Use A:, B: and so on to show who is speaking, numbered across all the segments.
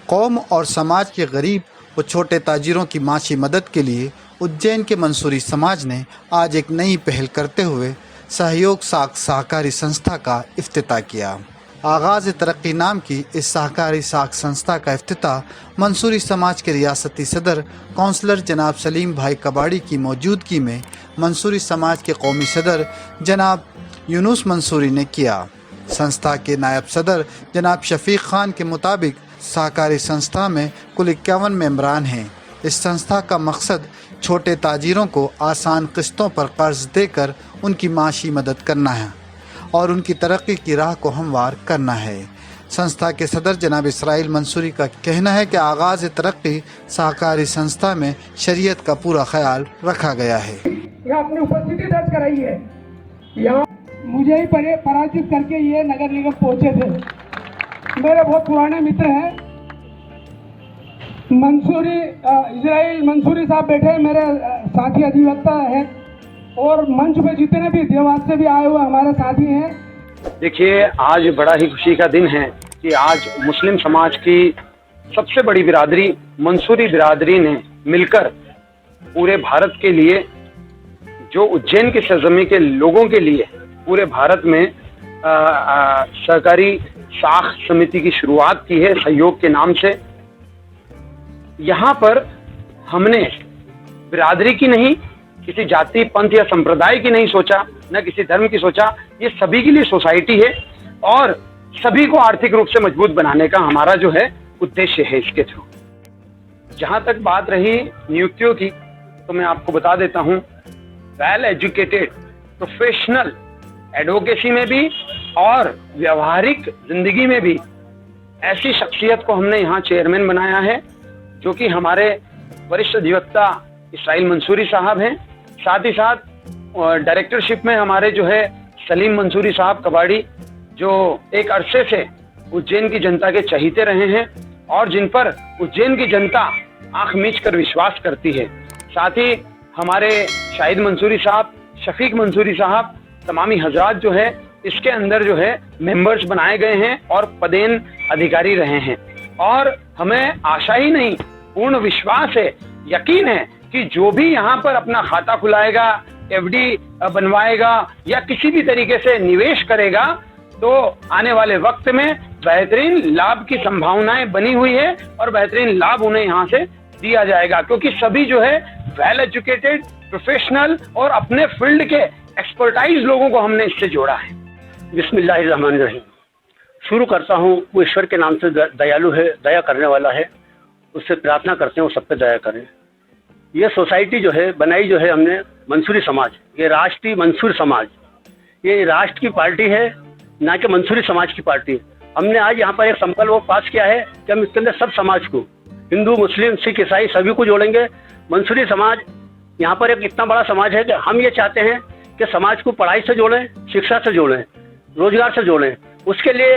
A: कौम और समाज के गरीब व छोटे ताजिरों की माशी मदद के लिए उज्जैन के मंसूरी समाज ने आज एक नई पहल करते हुए सहयोग साख सहकारी संस्था का इफ्तिताह किया। आगाज़ तरक्की नाम की इस सहकारी साख संस्था का इफ्तिताह मंसूरी समाज के रियासती सदर काउंसलर जनाब सलीम भाई कबाड़ी की मौजूदगी में मंसूरी समाज के कौमी सदर जनाब यूनुस मंसूरी ने किया। संस्था के नायब सदर जनाब शफीक खान के मुताबिक सहकारी संस्था में कुल 51 मेंबरान हैं। इस संस्था का मकसद छोटे ताजिरों को आसान किस्तों पर कर्ज देकर उनकी माशी मदद करना है और उनकी तरक्की की राह को हमवार करना है। संस्था के सदर जनाब इसराइल मंसूरी का कहना है कि आगाज़ तरक्की सहकारी संस्था में शरीयत का पूरा ख्याल रखा गया है।
B: यहाँ अपनी उपस्थिति दर्ज कराई है। यहाँ मुझे ही पराजित करके ये नगर निगम पहुंचे थे। मेरे बहुत पुराने मित्र हैं मंसूरी, इसराइल मंसूरी साहब बैठे, मेरे साथी अधिवक्ता हैं और मंच पे जितने भी देवास से भी आए हुए हमारे साथी हैं।
C: देखिए, आज बड़ा ही खुशी का दिन है कि आज मुस्लिम समाज की सबसे बड़ी बिरादरी मंसूरी बिरादरी ने मिलकर पूरे भारत के लिए, जो उज्जैन के सरजमी के लोगों के लिए पूरे भारत में सहकारी साख समिति की शुरुआत की है सहयोग के नाम से। यहाँ पर हमने बिरादरी की नहीं, किसी जाति पंथ या संप्रदाय की नहीं सोचा, न किसी धर्म की सोचा। ये सभी के लिए सोसाइटी है और सभी को आर्थिक रूप से मजबूत बनाने का हमारा जो है उद्देश्य है इसके थ्रू। जहाँ तक बात रही नियुक्तियों की, तो मैं आपको बता देता हूँ, वेल एजुकेटेड प्रोफेशनल एडवोकेसी में भी और व्यवहारिक जिंदगी में भी ऐसी शख्सियत को हमने यहाँ चेयरमैन बनाया है, जो कि हमारे वरिष्ठ अधिवक्ता इसराइल मंसूरी साहब हैं। साथ ही साथ डायरेक्टरशिप में हमारे जो है सलीम मंसूरी साहब कबाड़ी, जो एक अरसे से उज्जैन की जनता के चहीते रहे हैं और जिन पर उज्जैन की जनता आंख मीच कर विश्वास करती है। साथ ही हमारे शाहिद मंसूरी साहब, शफीक मंसूरी साहब, तमामी हजरात जो है इसके अंदर जो है मेंबर्स बनाए गए हैं और पदेन अधिकारी रहे हैं। और हमें आशा ही नहीं, पूर्ण विश्वास है, यकीन है कि जो भी यहाँ पर अपना खाता खुलाएगा, एफडी बनवाएगा या किसी भी तरीके से निवेश करेगा, तो आने वाले वक्त में बेहतरीन लाभ की संभावनाएं बनी हुई है और बेहतरीन लाभ उन्हें यहाँ से दिया जाएगा, क्योंकि सभी जो है वेल एजुकेटेड प्रोफेशनल और अपने फील्ड के एक्सपर्टाइज लोगों को हमने इससे जोड़ा है।
D: बिस्मिल्लाहिर्रहमानिर्रहीम। शुरू करता हूँ, वो ईश्वर के नाम से दयालु है, दया करने वाला है, उससे प्रार्थना करते हैं वो सब पे दया करें। ये सोसाइटी जो है बनाई जो है हमने मंसूरी समाज, ये राष्ट्रीय मंसूर समाज, ये राष्ट्र की पार्टी है, ना कि मंसूरी समाज की पार्टी। हमने आज यहाँ पर एक संकल्प पास किया है कि हम इसके अंदर सब समाज को, हिंदू मुस्लिम सिख ईसाई सभी को जोड़ेंगे। मंसूरी समाज यहाँ पर एक इतना बड़ा समाज है कि हम ये चाहते हैं कि समाज को पढ़ाई से जोड़ें, शिक्षा से जोड़ें, रोजगार से जोड़ें। उसके लिए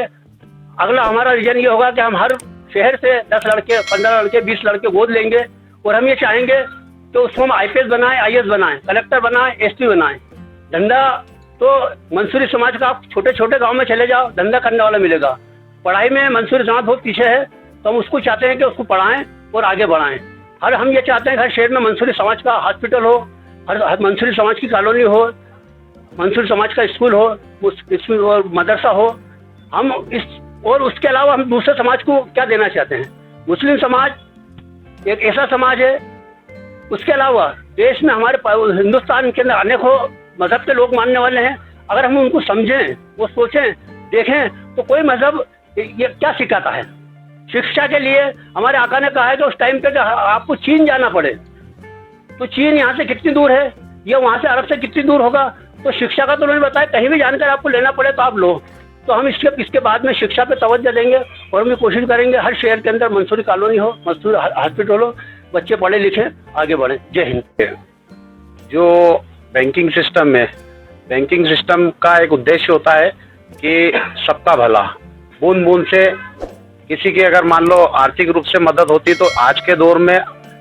D: अगला हमारा विजन ये होगा कि हम हर शहर से 10 लड़के, 15 लड़के, 20 लड़के गोद लेंगे और हम ये चाहेंगे कि उसको हम IPS बनाएं, IAS बनाएं, कलेक्टर बनाएं, SP बनाएं। धंधा तो मंसूरी समाज का, आप छोटे छोटे गांव में चले जाओ, धंधा करने वाला मिलेगा। पढ़ाई में मंसूरी समाज बहुत पीछे है, तो हम उसको चाहते हैं कि उसको पढ़ाएं और आगे बढ़ाएं। हम ये चाहते हैं हर शहर में मंसूरी समाज का हॉस्पिटल हो, हर मंसूरी समाज की कॉलोनी हो, मंसूरी समाज का स्कूल हो, स्कूल और मदरसा हो। हम इस और उसके अलावा हम दूसरे समाज को क्या देना चाहते हैं। मुस्लिम समाज एक ऐसा समाज है, उसके अलावा देश में हमारे हिंदुस्तान के अंदर अनेकों मजहब के लोग मानने वाले हैं। अगर हम उनको समझें, वो सोचें, देखें, तो कोई मजहब ये क्या सिखाता है। शिक्षा के लिए हमारे आका ने कहा है कि उस टाइम पे आपको चीन जाना पड़े, तो चीन यहाँ से कितनी दूर है, या वहाँ से अरब से कितनी दूर होगा। तो शिक्षा का तो उन्होंने बताया, कहीं भी जानकर आपको लेना पड़े तो आप लो। तो हम इसके बाद में शिक्षा पे तवज्जो देंगे और हम कोशिश करेंगे हर शहर के अंदर मंसूरी कॉलोनी हो, मंसूरी हॉस्पिटल हो, बच्चे पढ़े लिखे आगे बढ़े। जय हिंद।
C: जो बैंकिंग सिस्टम है, बैंकिंग सिस्टम का एक उद्देश्य होता है कि सबका भला, बूंद बूंद से किसी की अगर मान लो आर्थिक रूप से मदद होती, तो आज के दौर में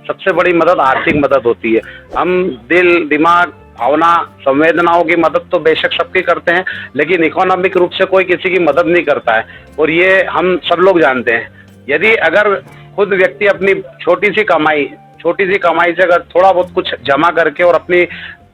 C: सबसे बड़ी मदद आर्थिक मदद होती है। हम दिल, दिमाग, भावना, संवेदनाओं की मदद तो बेशक सबकी करते हैं, लेकिन इकोनॉमिक रूप से कोई किसी की मदद नहीं करता है, और ये हम सब लोग जानते हैं। यदि अगर खुद व्यक्ति अपनी छोटी सी कमाई से अगर थोड़ा बहुत कुछ जमा करके और अपनी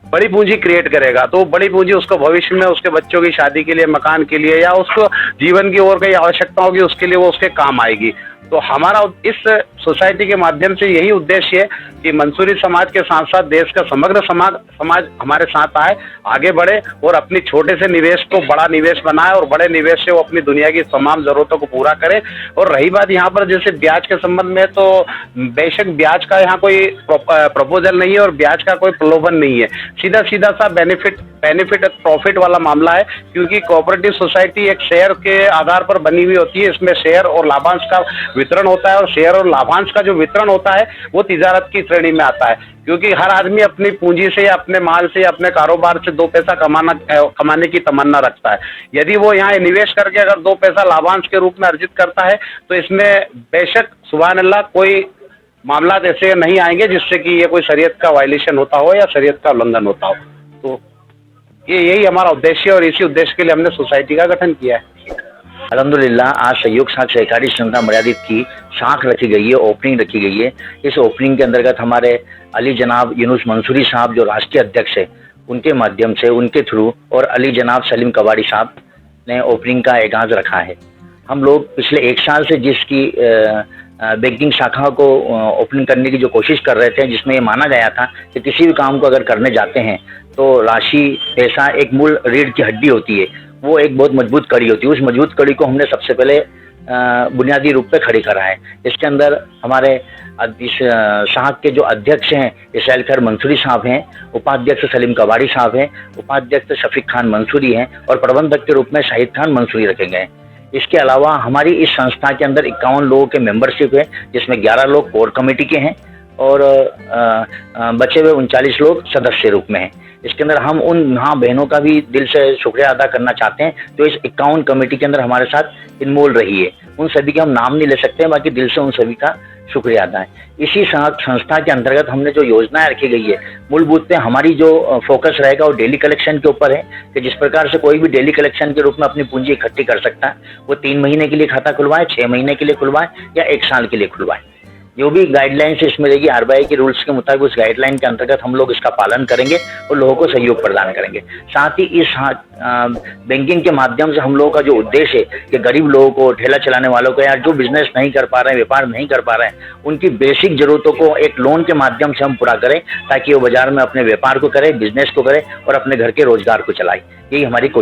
C: बड़ी पूंजी क्रिएट करेगा, तो बड़ी पूंजी उसको भविष्य में उसके बच्चों की शादी के लिए, मकान के लिए, या उसको जीवन की और कई आवश्यकता होगी उसके लिए वो उसके काम आएगी। तो हमारा इस सोसाइटी के माध्यम से यही उद्देश्य है कि मंसूरी समाज के साथ साथ देश का समग्र समाज हमारे साथ आए, आगे बढ़े और अपनी छोटे से निवेश को बड़ा निवेश बनाए और बड़े निवेश से वो अपनी दुनिया की तमाम जरूरतों को पूरा करे। और रही बात यहाँ पर जैसे ब्याज के संबंध में, तो बेशक ब्याज का यहाँ कोई प्रपोजल नहीं है और ब्याज का कोई प्रलोभन नहीं है, सीधा सा बेनिफिट प्रॉफिट वाला मामला है, क्योंकि कोऑपरेटिव सोसाइटी एक शेयर के आधार पर बनी हुई होती है। इसमें शेयर और लाभांश का वितरण होता है और शेयर और लाभांश का जो वितरण होता है वो तिजारत की श्रेणी में आता है, क्योंकि हर आदमी अपनी पूंजी से या अपने माल से या अपने कारोबार से 2 पैसा कमाने की तमन्ना रखता है। यदि वो यहाँ निवेश करके अगर 2 पैसा लाभांश के रूप में अर्जित करता है तो इसमें बेशक सुभान अल्लाह कोई मामला ऐसे नहीं आएंगे जिससे कि ये कोई शरीयत का वायलेशन होता हो या शरीयत का उल्लंघन होता हो। तो यही हमारा उद्देश्य है और इसी उद्देश्य के लिए हमने सोसाइटी का गठन किया है।
E: अल्हम्दुलिल्लाह आज सहयोग साख सहकारी संस्था मर्यादित की शाख रखी गई है, ओपनिंग रखी गई है। इस ओपनिंग के अंतर्गत हमारे अली जनाब यूनुस मंसूरी साहब जो राष्ट्रीय अध्यक्ष है, उनके माध्यम से, उनके थ्रू, और अली जनाब सलीम कवाड़ी साहब ने ओपनिंग का आगाज रखा है। हम लोग पिछले 1 साल से जिसकी बैंकिंग शाखा को ओपनिंग करने की जो कोशिश कर रहे थे, जिसमें ये माना गया था कि किसी भी काम को अगर करने जाते हैं तो राशि, पैसा एक मूल रीढ़ की हड्डी होती है, वो एक बहुत मजबूत कड़ी होती है। उस मजबूत कड़ी को हमने सबसे पहले बुनियादी रूप पे खड़ी करा है। इसके अंदर हमारे इस शाख के जो अध्यक्ष हैं इसराइल खैर मंसूरी साहब हैं, उपाध्यक्ष सलीम कवाड़ी साहब हैं, उपाध्यक्ष शफीक खान मंसूरी हैं और प्रबंधक के रूप में शाहिद खान मंसूरी रखे गए हैं। इसके अलावा हमारी इस संस्था के अंदर 51 लोगों के मेंबरशिप है, जिसमें 11 लोग कोर कमेटी के हैं और बचे हुए 39 लोग सदस्य रूप में हैं। इसके अंदर हम उन माँ बहनों का भी दिल से शुक्रिया अदा करना चाहते हैं जो इस 51 कमेटी के अंदर हमारे साथ इन्वॉल्व रही है। उन सभी के हम नाम नहीं ले सकते हैं, बाकी दिल से उन सभी का शुक्रिया अदा है। इसी संस्था के अंतर्गत हमने जो योजनाएं रखी गई है, मूलभूत पे हमारी जो फोकस रहेगा वो डेली कलेक्शन के ऊपर है कि जिस प्रकार से कोई भी डेली कलेक्शन के रूप में अपनी पूंजी इकट्ठी कर सकता है, वो 3 महीने के लिए खाता खुलवाए, 6 महीने के लिए खुलवाए या 1 साल के लिए खुलवाए। जो भी गाइडलाइंस इसमें रहेगी आरबीआई के रूल्स के मुताबिक, उस गाइडलाइन के अंतर्गत हम लोग इसका पालन करेंगे और लोगों को सहयोग प्रदान करेंगे। साथ ही इस बैंकिंग के माध्यम से हम लोगों का जो उद्देश्य है कि गरीब लोगों को, ठेला चलाने वालों को, या जो बिजनेस नहीं कर पा रहे हैं, व्यापार नहीं कर पा रहे हैं, उनकी बेसिक जरूरतों को एक लोन के माध्यम से हम पूरा करें ताकि वो बाजार में अपने व्यापार को करें, बिजनेस को करें और अपने घर के रोजगार को चलाएं। यही हमारी कोशिश